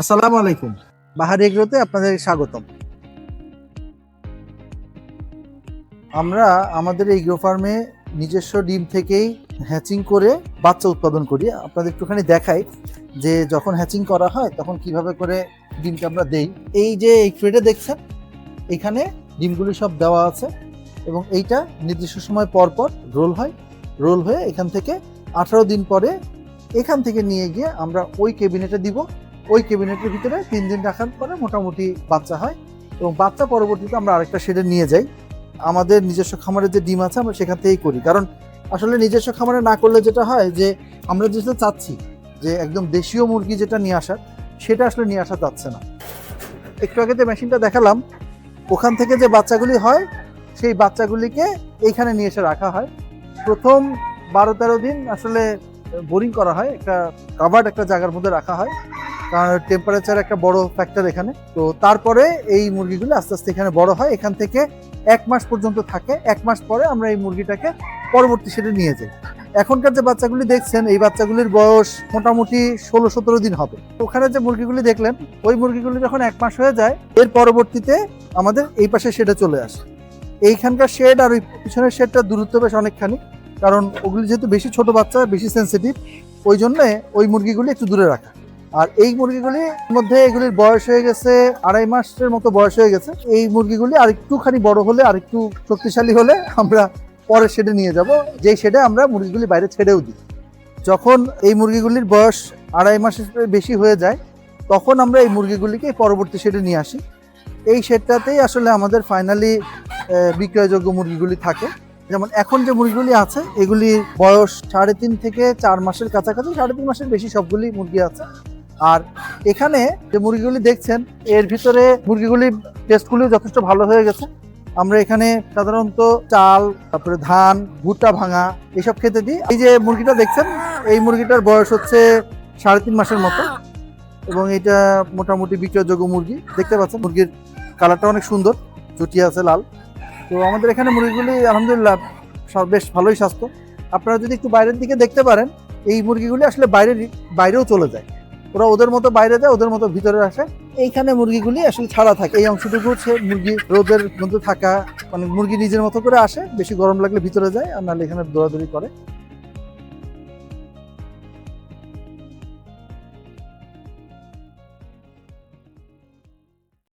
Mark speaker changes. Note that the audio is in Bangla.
Speaker 1: আসসালামু আলাইকুম। বাহার এগ্রোতে আপনাদের স্বাগতম। আমরা আমাদের এগ্রো ফার্মে নিজস্ব ডিম থেকেই হ্যাচিং করে বাচ্চা উৎপাদন করি। আপনাদের একটুখানি দেখাই যে যখন হ্যাচিং করা হয় তখন কিভাবে করে ডিমটা আমরা দেই। এই যে এই ট্রেটা দেখছেন, এখানে ডিমগুলি সব দেওয়া আছে এবং এইটা নির্দিষ্ট সময় পর পর রোল হয়ে এখান থেকে 18 দিন পরে এখান থেকে নিয়ে গিয়ে আমরা ওই ক্যাবিনেটে দিব। ওই ক্যাবিনেটের ভিতরে 3 দিন রাখার পরে মোটামুটি বাচ্চা হয় এবং বাচ্চা পরবর্তীতে আমরা আরেকটা শেডে নিয়ে যাই। আমাদের নিজস্ব খামারের যে ডিম আছে আমরা সেখান থেকেই করি, কারণ আসলে নিজস্ব খামারে না করলে যেটা হয় যে আমরা যেটা চাচ্ছি যে একদম দেশীয় মুরগি যেটা নিয়ে আসার, সেটা আসলে নিয়ে আসা যাচ্ছে না। একটু আগে যে মেশিনটা দেখালাম, ওখান থেকে যে বাচ্চাগুলি হয় সেই বাচ্চাগুলিকে এইখানে নিয়ে এসে রাখা হয়। প্রথম 12-13 দিন আসলে বোরিং করা হয়, একটা কাভার্ড একটা জায়গার মধ্যে রাখা হয়, কারণ টেম্পারেচার একটা বড় ফ্যাক্টর এখানে। তো তারপরে এই মুরগিগুলো আস্তে আস্তে এখানে বড় হয়, এখান থেকে 1 মাস পর্যন্ত থাকে। 1 মাস পরে আমরা এই মুরগিটাকে পরবর্তী শেডে নিয়ে যাই। এখনকার যে বাচ্চাগুলি দেখছেন, এই বাচ্চাগুলির বয়স মোটামুটি 16-17 দিন হবে। ওখানে যে মুরগিগুলি দেখলেন, ওই মুরগিগুলি যখন 1 মাস হয়ে যায়, এর পরবর্তীতে আমাদের এই পাশে শেডে চলে আসে। এইখানকার শেড আর ওই পিছনের শেডটা দূরত্ব বেশ অনেকখানি, কারণ ওগুলি যেহেতু বেশি ছোট বাচ্চা, বেশি সেন্সিটিভ, ওই জন্যে ওই মুরগিগুলি একটু দূরে রাখা। আর এই মুরগিগুলির মধ্যে এগুলির বয়স হয়ে গেছে 2.5 মাসের মতো বয়স হয়ে গেছে। এই মুরগিগুলি আর একটুখানি বড় হলে, আর একটু শক্তিশালী হলে আমরা পরের শেডে নিয়ে যাব, যেই শেডে আমরা মুরগিগুলি বাইরে ছেড়েও দিই। যখন এই মুরগিগুলির বয়স 2.5 মাসের বেশি হয়ে যায়, তখন আমরা এই মুরগিগুলিকে পরবর্তী শেডে নিয়ে আসি। এই শেডটাতেই আসলে আমাদের ফাইনালি বিক্রয়যোগ্য মুরগিগুলি থাকে। যেমন এখন যে মুরগিগুলি আছে, এগুলির বয়স 3.5 থেকে 4 মাসের কাছাকাছি, 3.5 মাসের বেশি সবগুলি মুরগি আছে। আর এখানে যে মুরগিগুলি দেখছেন, এর ভিতরে মুরগিগুলির টেস্টগুলি যথেষ্ট ভালো হয়ে গেছে। আমরা এখানে সাধারণত চাল, তারপরে ধান, ভুট্টা ভাঙা এসব খেতে দিই। এই যে মুরগিটা দেখছেন, এই মুরগিটার বয়স হচ্ছে 3.5 মাসের মতো এবং এটা মোটামুটি বিক্রয়যোগ্য মুরগি। দেখতে পাচ্ছেন মুরগির কালারটা অনেক সুন্দর, চুটিয়ে আছে লাল। তো আমাদের এখানে মুরগিগুলি আলহামদুলিল্লাহ বেশ ভালোই স্বাস্থ্য। আপনারা যদি একটু বাইরের দিকে দেখতে পারেন, এই মুরগিগুলি আসলে বাইরেও চলে যায়। ওরা ওদের মতো বাইরে যায়, ওদের মতো ভিতরে আসে। এইখানে মুরগিগুলি আসলে ছাড়া থাকে, এই অংশটুকু হচ্ছে মুরগি রোদের মধ্যে থাকা, মানে মুরগি নিজের মতো করে আসে, বেশি গরম লাগলে ভিতরে যায়, আর নাহলে এখানে দৌড়াদৌড়ি করে।